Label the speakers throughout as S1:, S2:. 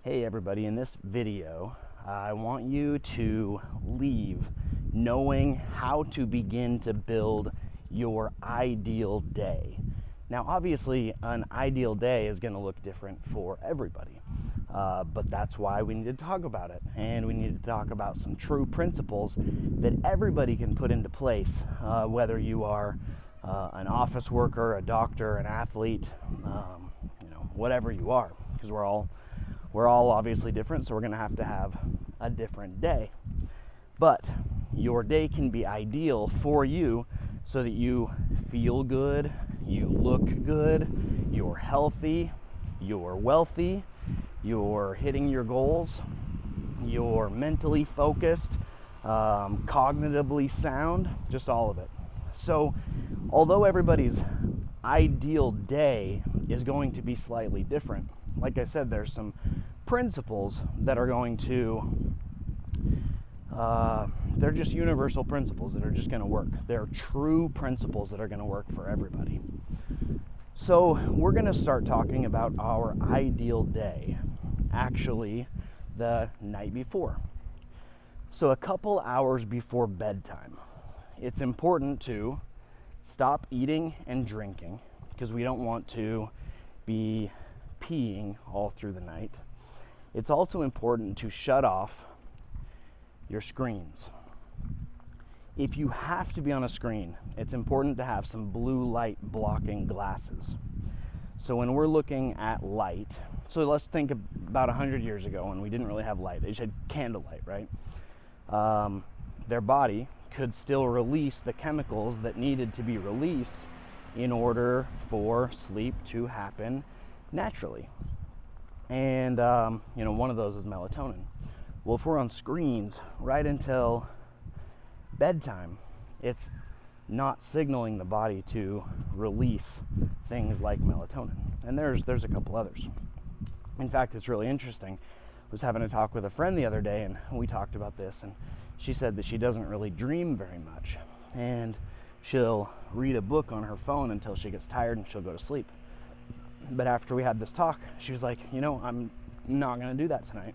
S1: Hey everybody, in this video, I want you to leave knowing how to begin to build your ideal day. Now, obviously, an ideal day is going to look different for everybody, but that's why we need to talk about it, and we need to talk about some true principles that everybody can put into place, whether you are an office worker, a doctor, an athlete, whatever you are, because we're all obviously different, so we're going to have a different day. But your day can be ideal for you so that you feel good, you look good, you're healthy, you're wealthy, you're hitting your goals, you're mentally focused, cognitively sound, just all of it. So although everybody's ideal day is going to be slightly different, like I said, there's some principles that are going to, they're just universal principles that are just going to work. They're true principles that are going to work for everybody. So we're going to start talking about our ideal day, actually the night before. So a couple hours before bedtime, it's important to stop eating and drinking because we don't want to be peeing all through the night. It's also important to shut off your screens. If you have to be on a screen, it's important to have some blue light blocking glasses. So when we're looking at light, so let's think about 100 years ago when we didn't really have light. They just had candlelight, right? Their body could still release the chemicals that needed to be released in order for sleep to happen naturally. And one of those is melatonin. Well, if we're on screens right until bedtime, it's not signaling the body to release things like melatonin. And there's a couple others. In fact, it's really interesting. I was having a talk with a friend the other day, and we talked about this, and she said that she doesn't really dream very much, and she'll read a book on her phone until she gets tired and she'll go to sleep. But after we had this talk, she was like, I'm not going to do that tonight.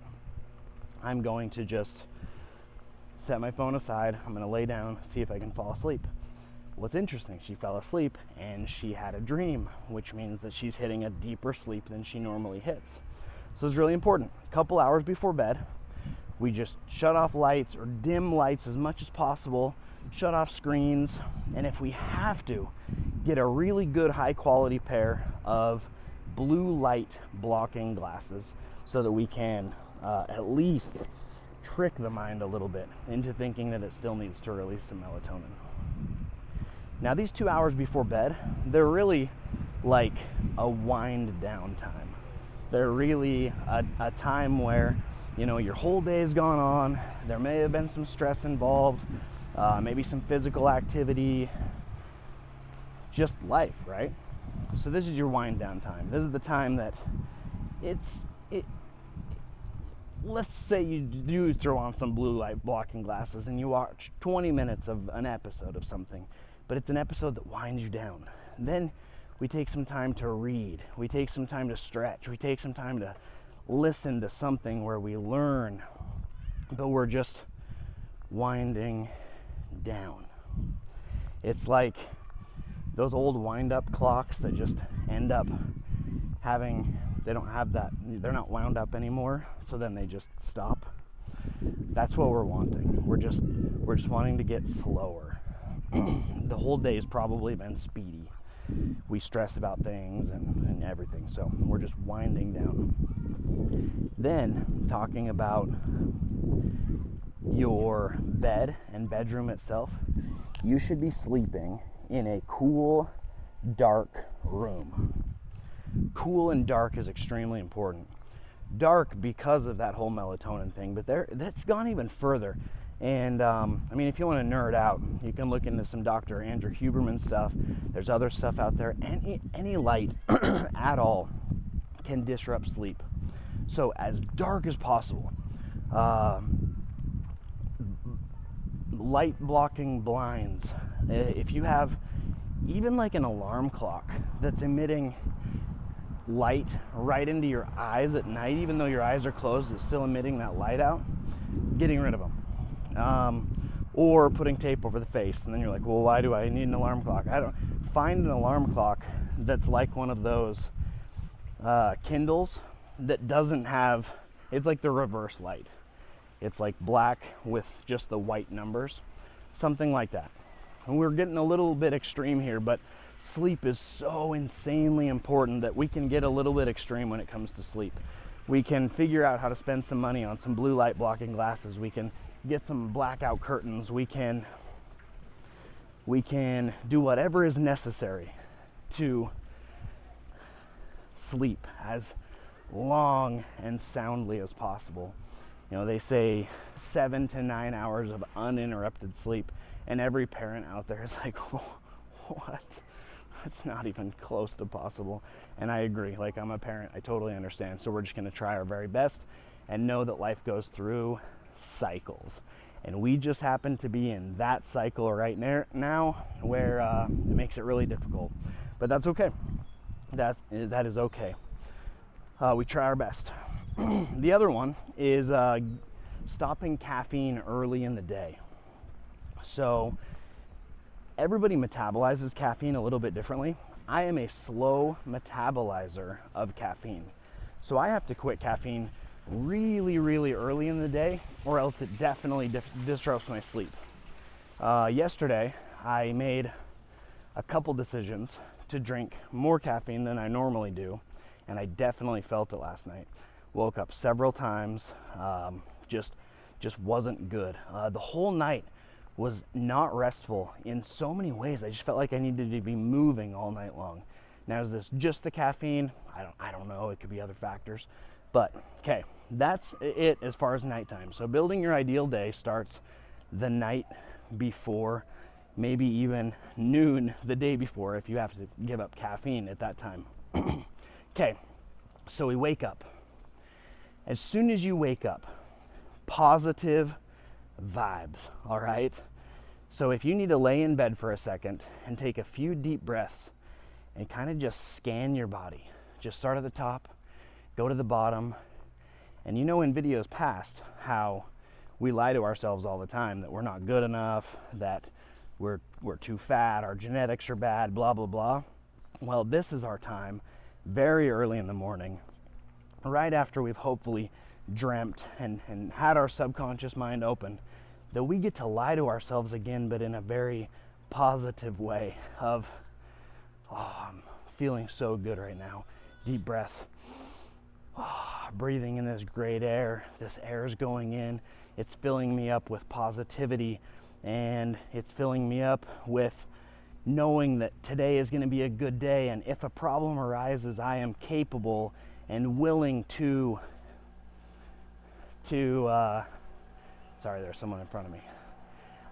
S1: I'm going to just set my phone aside. I'm going to lay down, see if I can fall asleep. What's interesting, she fell asleep and she had a dream, which means that she's hitting a deeper sleep than she normally hits. So it's really important. A couple hours before bed, we just shut off lights or dim lights as much as possible, shut off screens, and if we have to, get a really good high quality pair of blue light blocking glasses so that we can at least trick the mind a little bit into thinking that it still needs to release some melatonin. Now these 2 hours before bed, they're really like a wind down time. They're really a time where your whole day's gone on, there may have been some stress involved, maybe some physical activity, just life, right? So this is your wind down time. This is the time that let's say you do throw on some blue light blocking glasses and you watch 20 minutes of an episode of something, but it's an episode that winds you down. And then we take some time to read, we take some time to stretch, we take some time to listen to something where we learn, but we're just winding down. It's like those old wind-up clocks that just end up they don't have that, they're not wound up anymore, so then they just stop. That's what we're wanting. We're just wanting to get slower. The whole day has probably been speedy. We stress about things and everything, so we're just winding down. Then, talking about your bed and bedroom itself, you should be sleeping in a cool, dark room. Cool and dark is extremely important. Dark because of that whole melatonin thing, but that's gone even further. And if you want to nerd out, you can look into some Dr. Andrew Huberman stuff. There's other stuff out there. Any light at all can disrupt sleep. So as dark as possible. Light blocking blinds. If you have even like an alarm clock that's emitting light right into your eyes at night, even though your eyes are closed, it's still emitting that light out, getting rid of them. Or putting tape over the face. And then you're like, well, why do I need an alarm clock? Find an alarm clock that's like one of those Kindles that doesn't have, it's like the reverse light. It's like black with just the white numbers, something like that. And we're getting a little bit extreme here, but sleep is so insanely important that we can get a little bit extreme when it comes to sleep. We can figure out how to spend some money on some blue light blocking glasses. We can get some blackout curtains. We can do whatever is necessary to sleep as long and soundly as possible. You know, they say 7 to 9 hours of uninterrupted sleep, and every parent out there is like, what? It's not even close to possible. And I agree. Like, I'm a parent, I totally understand. So we're just going to try our very best and know that life goes through cycles, and we just happen to be in that cycle right now where it makes it really difficult, but that's okay. That is okay. We try our best. The other one is stopping caffeine early in the day. So everybody metabolizes caffeine a little bit differently. I am a slow metabolizer of caffeine, so I have to quit caffeine really, really early in the day, or else it definitely disrupts my sleep. Yesterday, I made a couple decisions to drink more caffeine than I normally do, and I definitely felt it last night. Woke up several times, just wasn't good. The whole night was not restful in so many ways. I just felt like I needed to be moving all night long. Now, is this just the caffeine? I don't know. It could be other factors. But, okay, that's it as far as nighttime. So building your ideal day starts the night before, maybe even noon the day before if you have to give up caffeine at that time. Okay, so we wake up. As soon as you wake up, positive vibes, all right? So if you need to lay in bed for a second and take a few deep breaths and kind of just scan your body, just start at the top, go to the bottom. And you know, in videos past, how we lie to ourselves all the time that we're not good enough, that we're too fat, our genetics are bad, blah, blah, blah. Well, this is our time, very early in the morning, right after we've hopefully dreamt and had our subconscious mind open, that we get to lie to ourselves again, but in a very positive way of, oh, I'm feeling so good right now. Deep breath. Oh, breathing in this great air. This air is going in. It's filling me up with positivity, and it's filling me up with knowing that today is going to be a good day, and if a problem arises, I am capable and willing to sorry, there's someone in front of me.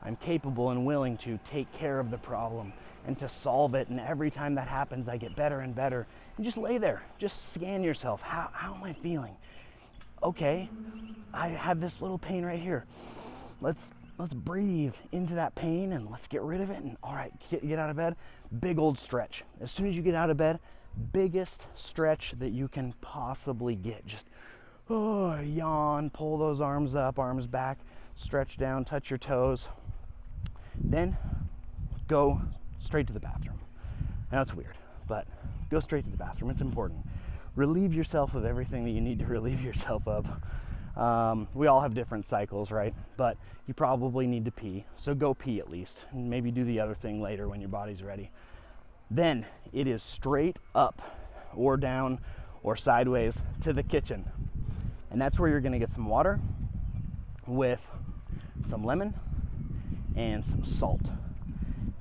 S1: I'm capable and willing to take care of the problem and to solve it, and every time that happens, I get better and better. And just lay there, just scan yourself. How am I feeling? Okay, I have this little pain right here. Let's breathe into that pain and let's get rid of it. And all right, get out of bed. Big old stretch. As soon as you get out of bed, biggest stretch that you can possibly get. Just yawn, pull those arms up, arms back, stretch down, touch your toes. Then go straight to the bathroom. Now it's weird, but go straight to the bathroom. It's important. Relieve yourself of everything that you need to relieve yourself of. We all have different cycles, right? But you probably need to pee, so go pee at least, and maybe do the other thing later when your body's ready. Then it is straight up or down or sideways to the kitchen. And that's where you're gonna get some water with some lemon and some salt.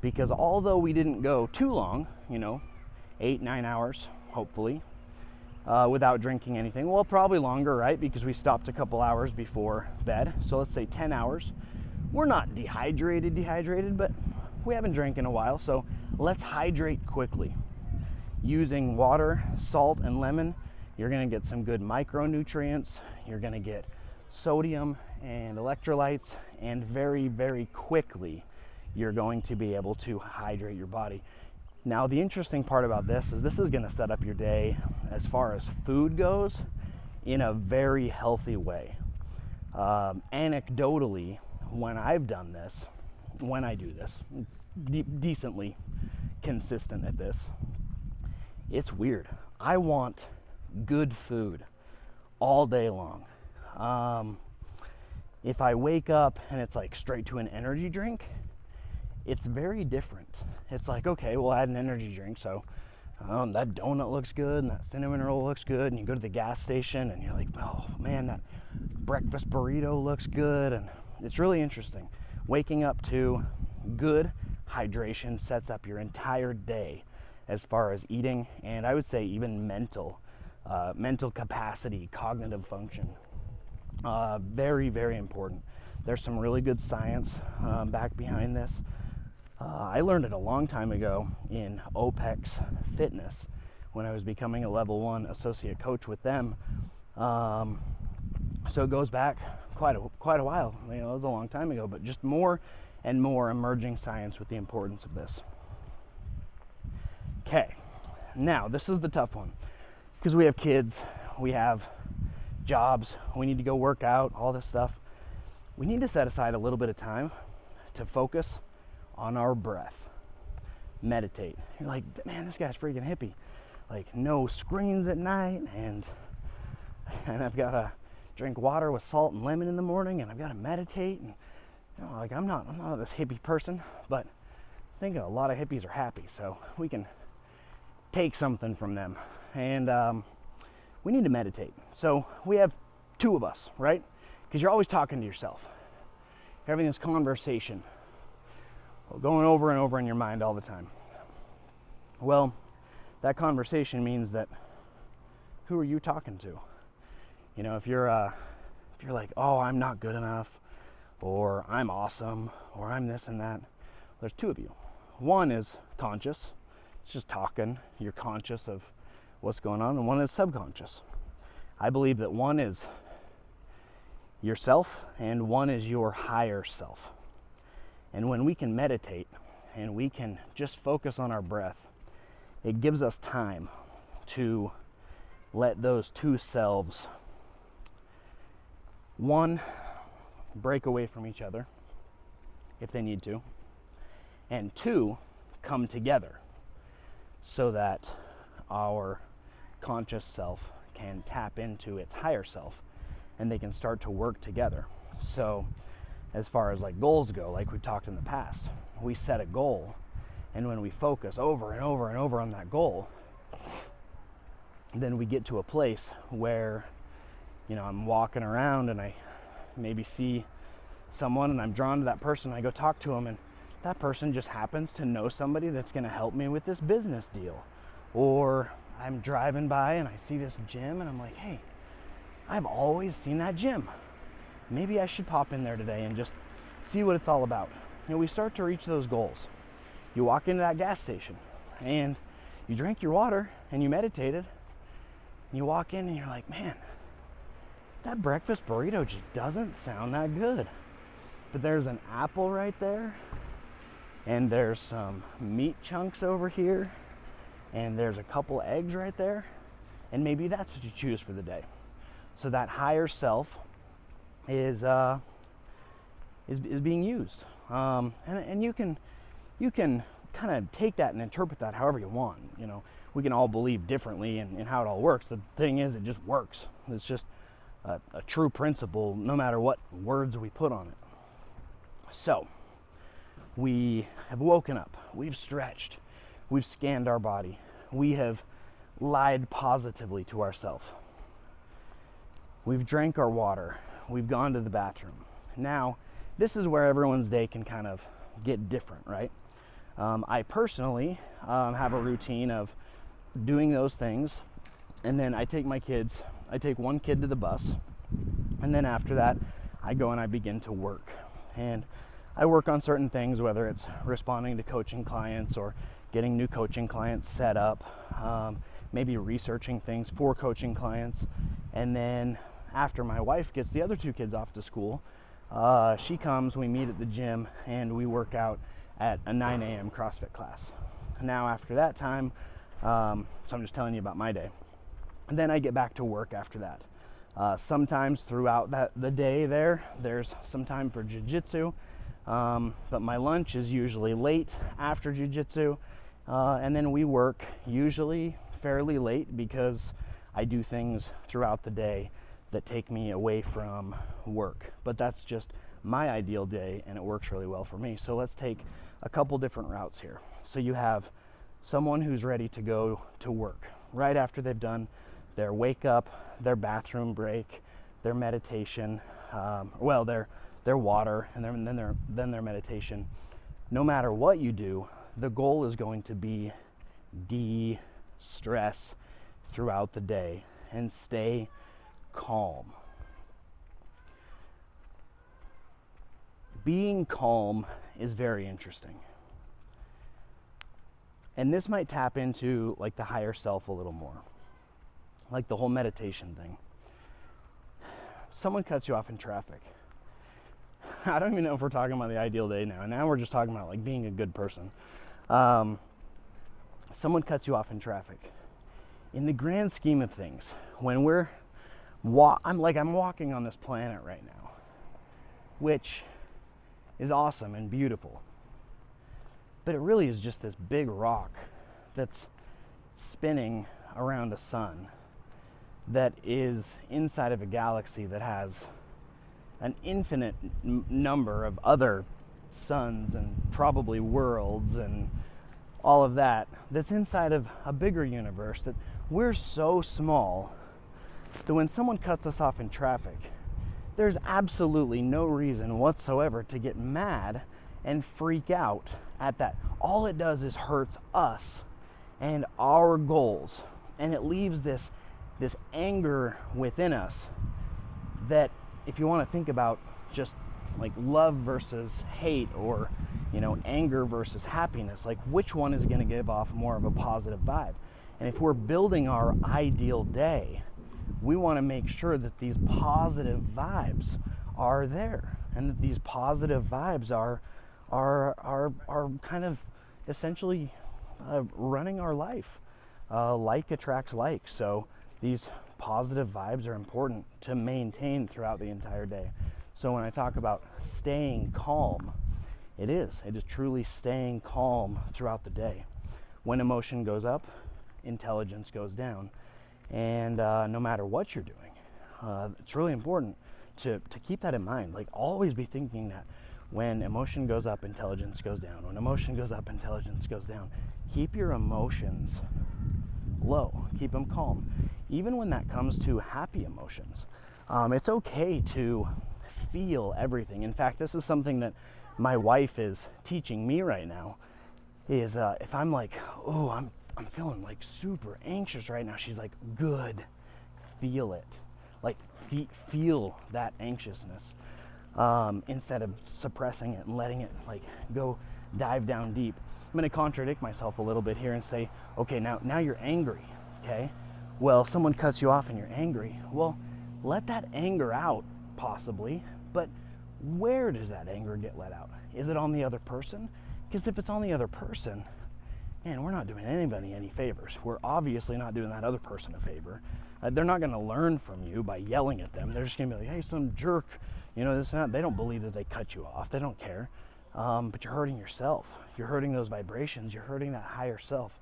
S1: Because although we didn't go too long, 8-9 hours, hopefully, without drinking anything. Well, probably longer, right? Because we stopped a couple hours before bed. So let's say 10 hours. We're not dehydrated, but we haven't drank in a while. So let's hydrate quickly. Using water, salt, and lemon, you're gonna get some good micronutrients. You're gonna get sodium and electrolytes, and very, very quickly, you're going to be able to hydrate your body. Now, the interesting part about this is going to set up your day as far as food goes in a very healthy way. Anecdotally, when I've done this, when I do this, decently consistent at this, it's weird. I want good food all day long. If I wake up and it's like straight to an energy drink, it's very different. It's like, okay, well, I had an energy drink, so that donut looks good and that cinnamon roll looks good, and you go to the gas station and you're like, oh man, that breakfast burrito looks good. And it's really interesting. Waking up to good hydration sets up your entire day as far as eating, and I would say even mental capacity, cognitive function. Very, very important. There's some really good science back behind this. I learned it a long time ago in OPEX Fitness when I was becoming a level 1 associate coach with them. So it goes back quite a while. It was a long time ago, but just more and more emerging science with the importance of this. Okay, now this is the tough one, because we have kids, we have jobs, we need to go work out, all this stuff. We need to set aside a little bit of time to focus on our breath. Meditate. You're like, man, this guy's freaking hippie. Like, no screens at night, and I've got to drink water with salt and lemon in the morning, and I've got to meditate. And like, I'm not this hippie person, but I think a lot of hippies are happy, so we can take something from them. And we need to meditate. So we have two of us, right? Because you're always talking to yourself. You're having this conversation going over and over in your mind all the time. Well, that conversation means that, who are you talking to? If you're like, oh, I'm not good enough, or I'm awesome, or I'm this and that, there's two of you. One is conscious, it's just talking, you're conscious of what's going on, and one is subconscious. I believe that one is yourself and one is your higher self. And when we can meditate and we can just focus on our breath, it gives us time to let those two selves, one, break away from each other if they need to, and two, come together so that our conscious self can tap into its higher self and they can start to work together. So as far as like goals go, like we've talked in the past, we set a goal, and when we focus over and over and over on that goal, then we get to a place where, I'm walking around and I maybe see someone and I'm drawn to that person, and I go talk to them, and that person just happens to know somebody that's going to help me with this business deal. Or I'm driving by and I see this gym and I'm like, hey, I've always seen that gym. Maybe I should pop in there today and just see what it's all about. We start to reach those goals. You walk into that gas station and you drink your water and you meditated. And you walk in and you're like, man, that breakfast burrito just doesn't sound that good. But there's an apple right there, and there's some meat chunks over here, and there's a couple eggs right there, and maybe that's what you choose for the day. So that higher self is being used, and you can kind of take that and interpret that however you want. We can all believe differently in how it all works. The thing is, it just works. It's just a true principle, no matter what words we put on it. So we have woken up, we've stretched, we've scanned our body, we have lied positively to ourselves. We've drank our water. We've gone to the bathroom. Now, this is where everyone's day can kind of get different, right? I personally have a routine of doing those things, and then I take one kid to the bus, and then after that, I go and I begin to work. And I work on certain things, whether it's responding to coaching clients or getting new coaching clients set up, maybe researching things for coaching clients. And then after my wife gets the other two kids off to school, she comes, we meet at the gym, and we work out at a 9 a.m. CrossFit class. now after that time, so I'm just telling you about my day. And then I get back to work after that. Sometimes throughout the day there's some time for jiu-jitsu, but my lunch is usually late after jiu-jitsu, and then we work usually fairly late because I do things throughout the day that take me away from work. But that's just my ideal day, and it works really well for me. So let's take a couple different routes here. So you have someone who's ready to go to work right after they've done their wake up, their bathroom break, their meditation, their water, and then their meditation. No matter what you do, the goal is going to be de-stress throughout the day and stay calm. Being calm is very interesting. And this might tap into like the higher self a little more. Like the whole meditation thing. Someone cuts you off in traffic. I don't even know if we're talking about the ideal day now. Now we're just talking about like being a good person. Someone cuts you off in traffic. In the grand scheme of things, when I'm walking on this planet right now, which is awesome and beautiful, but it really is just this big rock that's spinning around a sun that is inside of a galaxy that has an infinite number of other suns and probably worlds and all of that, that's inside of a bigger universe, that we're so small that when someone cuts us off in traffic, there's absolutely no reason whatsoever to get mad and freak out at that. All it does is hurts us and our goals, and it leaves this anger within us that, if you want to think about just like love versus hate, or anger versus happiness, like which one is going to give off more of a positive vibe? And if we're building our ideal day, we want to make sure that these positive vibes are there, and that these positive vibes are kind of essentially running our life. Like attracts like. So these positive vibes are important to maintain throughout the entire day. So when I talk about staying calm, it is truly staying calm throughout the day. When emotion goes up, intelligence goes down. And no matter what you're doing, it's really important to keep that in mind. Like, always be thinking that when emotion goes up, intelligence goes down. When emotion goes up, intelligence goes down. Keep your emotions low. Keep them calm. Even when that comes to happy emotions, it's okay to feel everything. In fact, this is something that my wife is teaching me right now, is if I'm like, oh, I'm feeling like super anxious right now, she's like, good, feel it. Like, feel that anxiousness, instead of suppressing it and letting it like go dive down deep. I'm going to contradict myself a little bit here and say, okay, now you're angry, okay? Well, someone cuts you off and you're angry. Well, let that anger out, possibly, but where does that anger get let out? Is it on the other person? Because if it's on the other person, man, we're not doing anybody any favors. We're obviously not doing that other person a favor. They're not going to learn from you by yelling at them. They're just going to be like, hey, some jerk, this and that. They don't believe that they cut you off. They don't care. But you're hurting yourself. You're hurting those vibrations. You're hurting that higher self.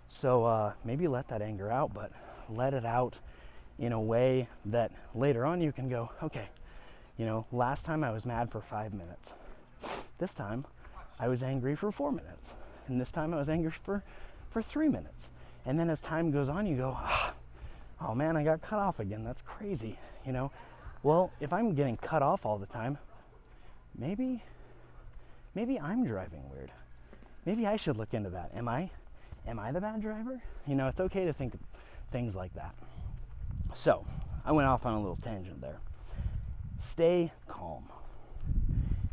S1: So maybe let that anger out, but let it out in a way that later on you can go, okay, last time I was mad for 5 minutes. This time I was angry for 4 minutes. And this time I was angry for 3 minutes. And then as time goes on, you go, oh man, I got cut off again. That's crazy, Well, if I'm getting cut off all the time, maybe I'm driving weird. Maybe I should look into that. Am I the bad driver? It's okay to think of things like that. So, I went off on a little tangent there. Stay calm.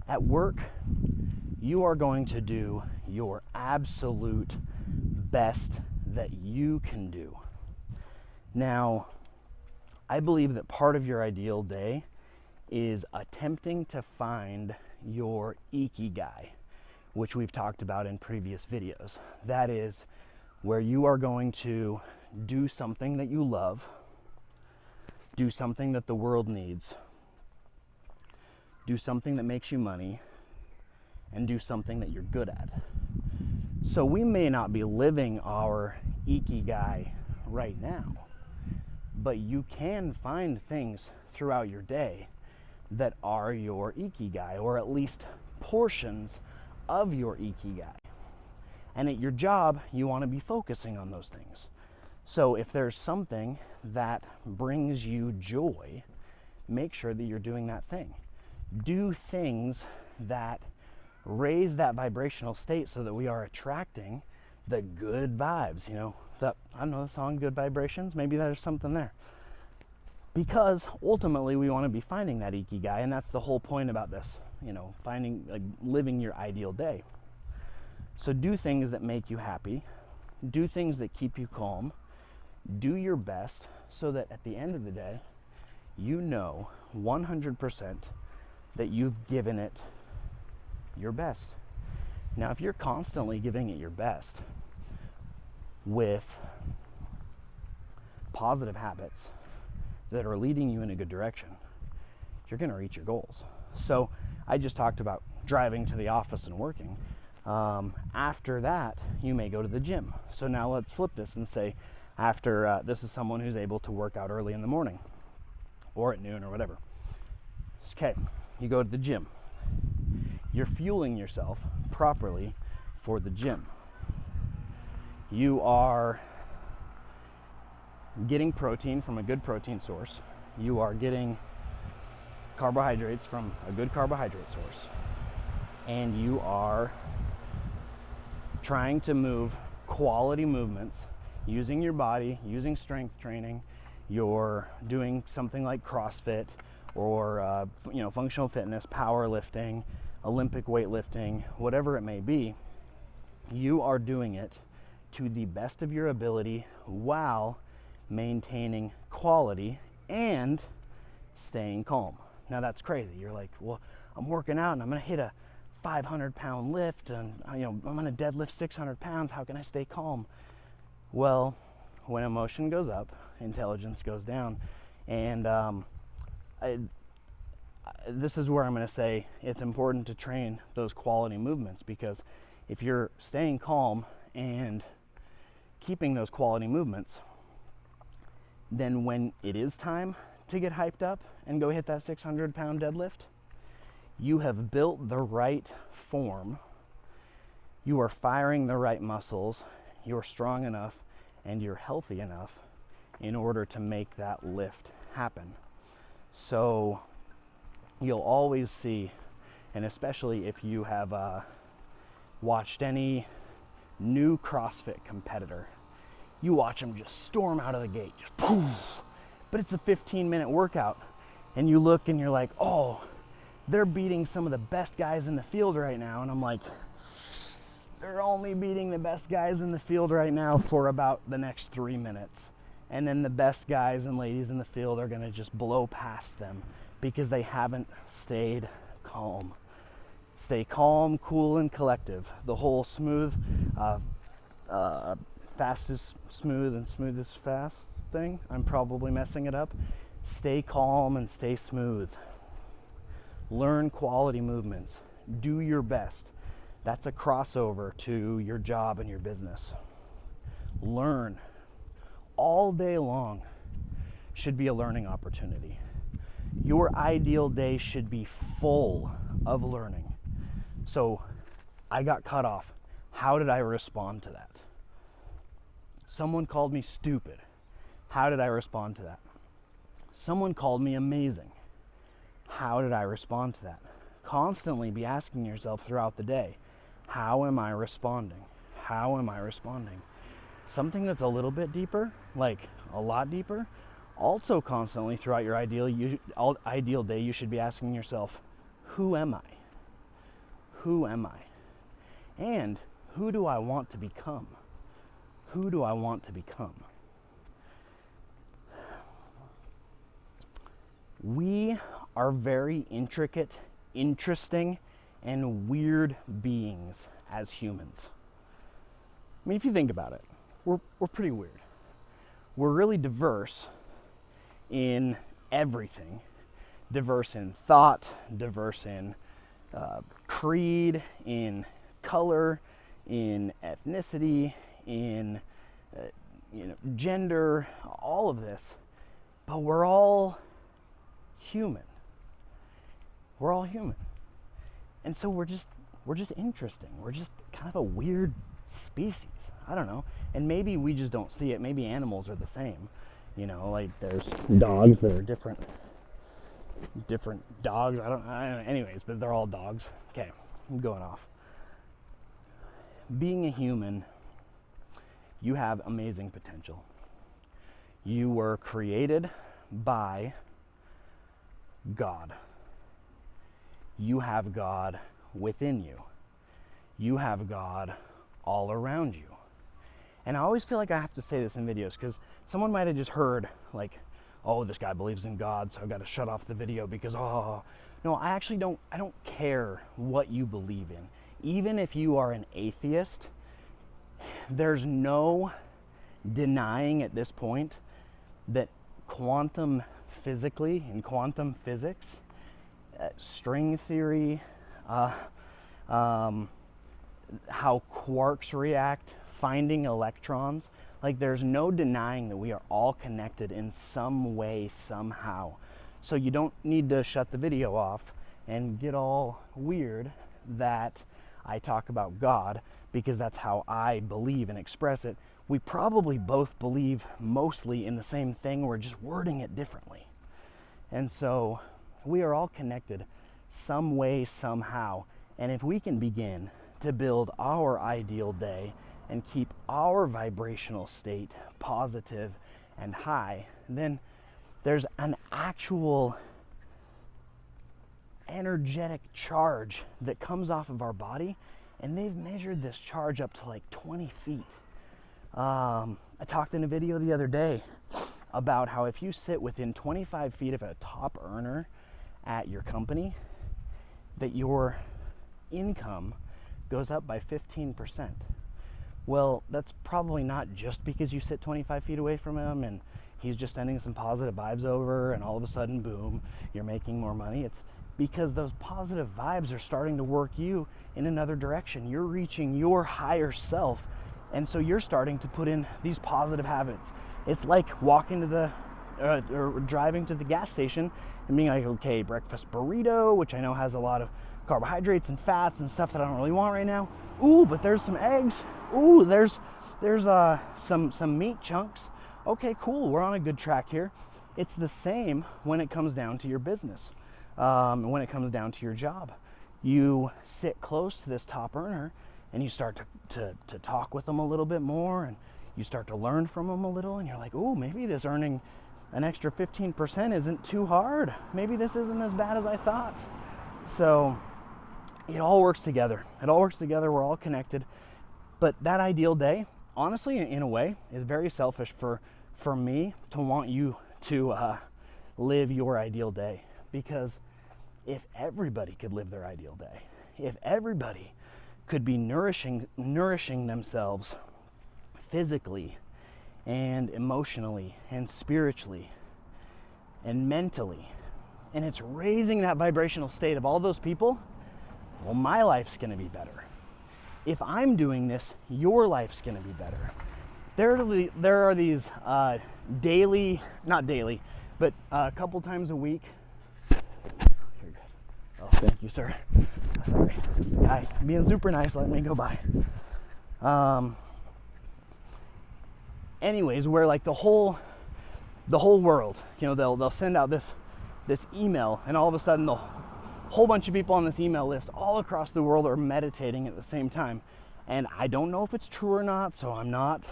S1: At work, you are going to do your absolute best that you can do. Now, I believe that part of your ideal day is attempting to find your ikigai, which we've talked about in previous videos. That is where you are going to do something that you love, do something that the world needs, do something that makes you money, and do something that you're good at. So we may not be living our ikigai right now, but you can find things throughout your day that are your ikigai, or at least portions of your ikigai. And at your job, you want to be focusing on those things. So if there's something that brings you joy, make sure that you're doing that thing. Do things that raise that vibrational state so that we are attracting the good vibes. You know, I don't know the song Good Vibrations, maybe there's something there. Because ultimately we want to be finding that ikigai, and that's the whole point about this, you know, finding, like, living your ideal day. So do things that make you happy, do things that keep you calm, do your best so that at the end of the day, you know 100% that you've given it your best. Now, if you're constantly giving it your best with positive habits that are leading you in a good direction, you're going to reach your goals. So I just talked about driving to the office and working. After that, you may go to the gym. So now let's flip this and say, after this is someone who's able to work out early in the morning or at noon or whatever. Okay, you go to the gym. You're fueling yourself properly for the gym. You are getting protein from a good protein source. You are getting carbohydrates from a good carbohydrate source. And you are trying to move quality movements using your body, using strength training. You're doing something like CrossFit or functional fitness, powerlifting, Olympic weightlifting, whatever it may be. You are doing it to the best of your ability while maintaining quality and staying calm. Now that's crazy. You're like, well, I'm working out and I'm going to hit a 500-pound lift and I'm going to deadlift 600 pounds. How can I stay calm? Well, when emotion goes up, intelligence goes down. And this is where I'm going to say it's important to train those quality movements, because if you're staying calm and keeping those quality movements, then when it is time to get hyped up and go hit that 600-pound deadlift, you have built the right form, you are firing the right muscles, you're strong enough and you're healthy enough in order to make that lift happen. So you'll always see, and especially if you have watched any new CrossFit competitor, you watch them just storm out of the gate, just poof. But it's a 15-minute workout, and you look and you're like, oh, they're beating some of the best guys in the field right now. And I'm like, they're only beating the best guys in the field right now for about the next 3 minutes. And then the best guys and ladies in the field are gonna just blow past them because they haven't stayed calm. Stay calm, cool, and collective. The whole smooth, fast is smooth and smooth is fast thing. I'm probably messing it up. Stay calm and stay smooth. Learn quality movements. Do your best. That's a crossover to your job and your business. Learn. All day long should be a learning opportunity. Your ideal day should be full of learning. So I got cut off. How did I respond to that? Someone called me stupid. How did I respond to that? Someone called me amazing. How did I respond to that? Constantly be asking yourself throughout the day, how am I responding? How am I responding? Something that's a little bit deeper, like a lot deeper, also constantly throughout your ideal day, you should be asking yourself, who am I? Who am I? And who do I want to become? Who do I want to become? We are very intricate, interesting, and weird beings as humans. I mean, if you think about it, we're pretty weird. We're really diverse in everything. Diverse in thought, diverse in creed, in color, in ethnicity, in gender, all of this. But we're all human. We're all human. And so we're just interesting. We're just kind of a weird species. I don't know. And maybe we just don't see it. Maybe animals are the same. Like there's dogs that are different dogs. I don't know. Anyways, but they're all dogs. Okay, I'm going off. Being a human, you have amazing potential. You were created by God. You have God within you. You have God all around you. And I always feel like I have to say this in videos because someone might have just heard like, oh, this guy believes in God, so I've got to shut off the video because, oh. No, I don't care what you believe in. Even if you are an atheist, there's no denying at this point that quantum physically, in quantum physics, string theory, how quarks react, finding electrons, like there's no denying that we are all connected in some way, somehow. So you don't need to shut the video off and get all weird that I talk about God because that's how I believe and express it. We probably both believe mostly in the same thing, we're just wording it differently. And so we are all connected some way, somehow. And if we can begin to build our ideal day and keep our vibrational state positive and high, then there's an actual energetic charge that comes off of our body, and they've measured this charge up to like 20 feet. I talked in a video the other day about how if you sit within 25 feet of a top earner at your company, that your income goes up by 15%. Well, that's probably not just because you sit 25 feet away from him and he's just sending some positive vibes over and all of a sudden, boom, you're making more money. It's because those positive vibes are starting to work you in another direction. You're reaching your higher self, and so you're starting to put in these positive habits. It's like walking to the or driving to the gas station and being like, okay, breakfast burrito, which I know has a lot of carbohydrates and fats and stuff that I don't really want right now. Ooh, but there's some eggs. Ooh, there's some meat chunks. Okay, cool, we're on a good track here. It's the same when it comes down to your business, when it comes down to your job. You sit close to this top earner and you start to talk with them a little bit more, and you start to learn from them a little, and you're like, oh, maybe this earning an extra 15% isn't too hard. Maybe this isn't as bad as I thought. So it all works together. It all works together. We're all connected. But that ideal day, honestly, in a way, is very selfish for me to want you to live your ideal day. Because if everybody could live their ideal day, if everybody could be nourishing themselves physically and emotionally and spiritually and mentally, and it's raising that vibrational state of all those people, well, my life's going to be better. If I'm doing this, your life's going to be better. There are these daily, not daily, but a couple times a week. You're good. Oh, thank you, sir. Sorry, this guy being super nice, letting me go by. Anyways, where like the whole world, they'll send out this email, and all of a sudden the whole bunch of people on this email list all across the world are meditating at the same time. And I don't know if it's true or not, so I'm not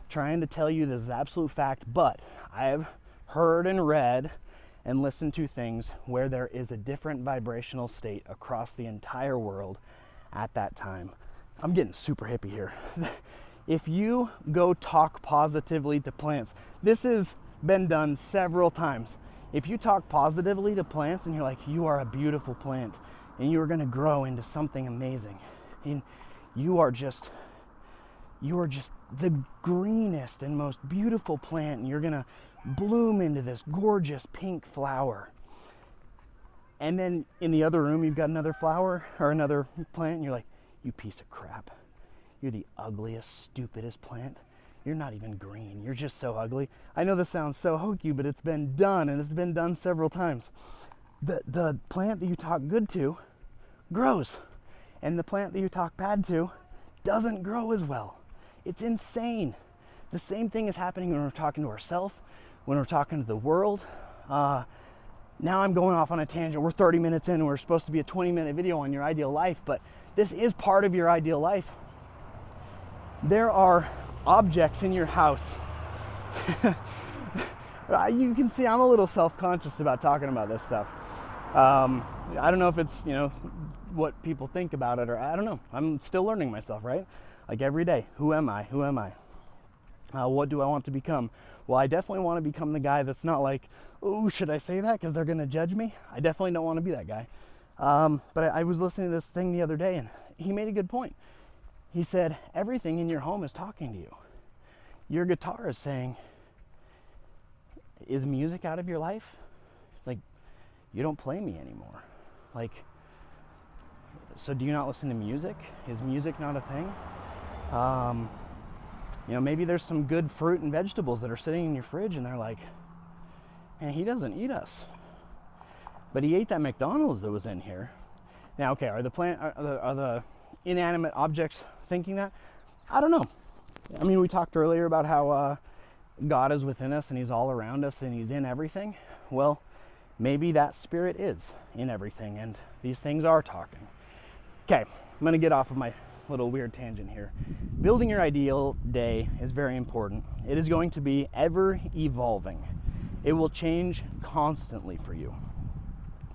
S1: trying to tell you this is absolute fact, but I've heard and read and listened to things where there is a different vibrational state across the entire world at that time. I'm getting super hippie here. If you go talk positively to plants, this has been done several times. If you talk positively to plants and you're like, you are a beautiful plant, and you are going to grow into something amazing. And you are just the greenest and most beautiful plant, and you're going to bloom into this gorgeous pink flower. And then in the other room, you've got another flower or another plant, and you're like, you piece of crap. You're the ugliest, stupidest plant. You're not even green. You're just so ugly. I know this sounds so hokey, but it's been done, and it's been done several times. The plant that you talk good to grows, and the plant that you talk bad to doesn't grow as well. It's insane. The same thing is happening when we're talking to ourselves, when we're talking to the world. Now I'm going off on a tangent. We're 30 minutes in, and we're supposed to be a 20-minute video on your ideal life, but this is part of your ideal life. There are objects in your house. You can see I'm a little self-conscious about talking about this stuff. I don't know if it's, what people think about it, or I don't know. I'm still learning myself, right? Like every day, who am I? What do I want to become? Well, I definitely want to become the guy that's not like, oh, should I say that because they're going to judge me? I definitely don't want to be that guy. But I was listening to this thing the other day, and he made a good point. He said, everything in your home is talking to you. Your guitar is saying, is music out of your life? Like, you don't play me anymore. Like, so do you not listen to music? Is music not a thing? Maybe there's some good fruit and vegetables that are sitting in your fridge, and they're like, and he doesn't eat us. But he ate that McDonald's that was in here. Now, okay, are the inanimate objects thinking that? I don't know. I mean, we talked earlier about how God is within us, and he's all around us, and he's in everything. Well, maybe that spirit is in everything, and these things are talking. Okay, I'm going to get off of my little weird tangent here. Building your ideal day is very important. It is going to be ever evolving. It will change constantly for you.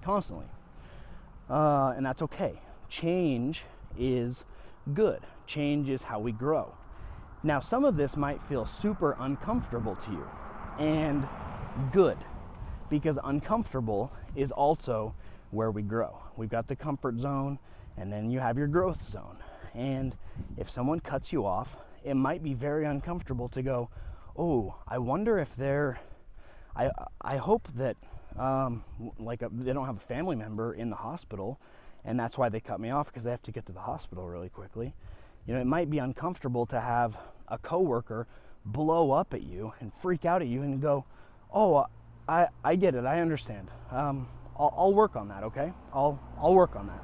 S1: Constantly. And that's okay. Change is good. Change is how we grow. Now, some of this might feel super uncomfortable to you, and good, because uncomfortable is also where we grow. We've got the comfort zone, and then you have your growth zone. And if someone cuts you off, it might be very uncomfortable to go, oh, I wonder if I hope that they don't have a family member in the hospital, and that's why they cut me off, because they have to get to the hospital really quickly. It might be uncomfortable to have a coworker blow up at you and freak out at you and go, oh, I get it, I understand. I'll work on that, okay? I'll work on that.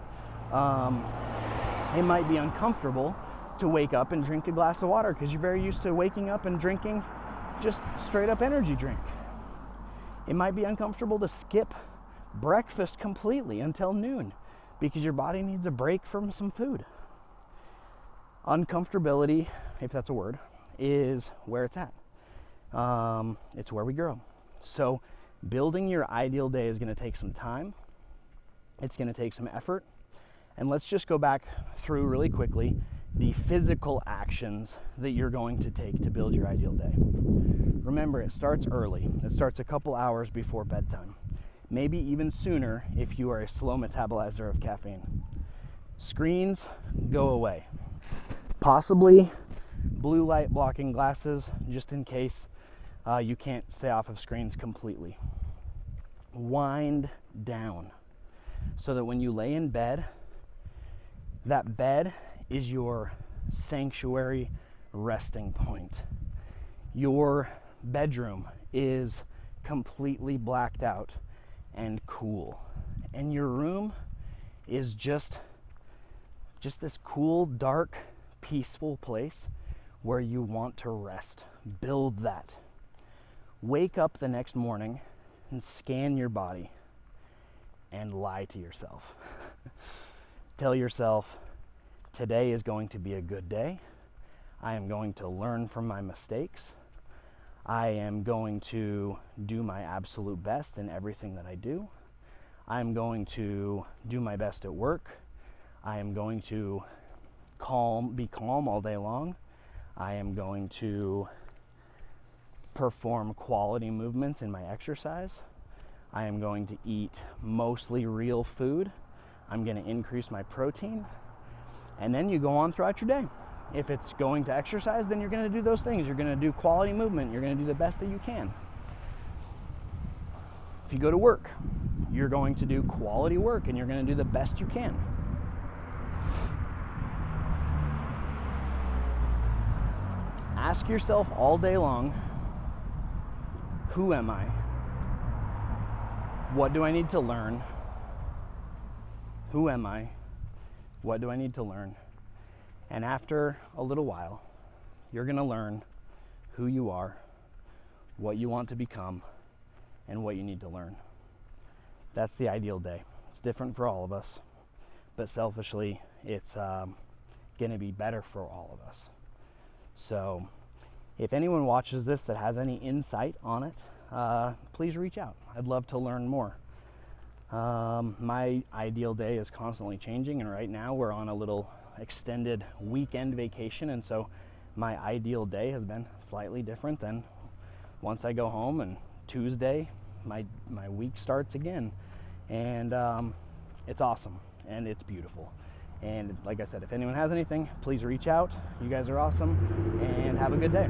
S1: It might be uncomfortable to wake up and drink a glass of water because you're very used to waking up and drinking just straight up energy drink. It might be uncomfortable to skip breakfast completely until noon because your body needs a break from some food. Uncomfortability, if that's a word, is where it's at. It's where we grow. So building your ideal day is going to take some time. It's going to take some effort. And let's just go back through really quickly the physical actions that you're going to take to build your ideal day. Remember, it starts early. It starts a couple hours before bedtime. Maybe even sooner if you are a slow metabolizer of caffeine. Screens, go away. Possibly blue light blocking glasses, just in case you can't stay off of screens completely. Wind down so that when you lay in bed, that bed is your sanctuary resting point. Your bedroom is completely blacked out and cool. And your room is just this cool, dark, peaceful place where you want to rest. Build that. Wake up the next morning and scan your body and lie to yourself. Tell yourself, today is going to be a good day. I am going to learn from my mistakes. I am going to do my absolute best in everything that I do. I'm going to do my best at work. I am going to be calm all day long. I am going to perform quality movements in my exercise. I am going to eat mostly real food. I'm going to increase my protein. And then you go on throughout your day. If it's going to exercise, then you're going to do those things. You're going to do quality movement. You're going to do the best that you can. If you go to work, you're going to do quality work and you're going to do the best you can. Ask yourself all day long, who am I? What do I need to learn? Who am I? What do I need to learn? And after a little while, you're going to learn who you are, what you want to become, and what you need to learn. That's the ideal day. It's different for all of us, but selfishly, it's going to be better for all of us. So if anyone watches this that has any insight on it, please reach out. I'd love to learn more. My ideal day is constantly changing, and right now we're on a little extended weekend vacation, and so my ideal day has been slightly different than once I go home, and Tuesday my week starts again, and it's awesome and it's beautiful. And like I said, if anyone has anything, please reach out. You guys are awesome, and have a good day.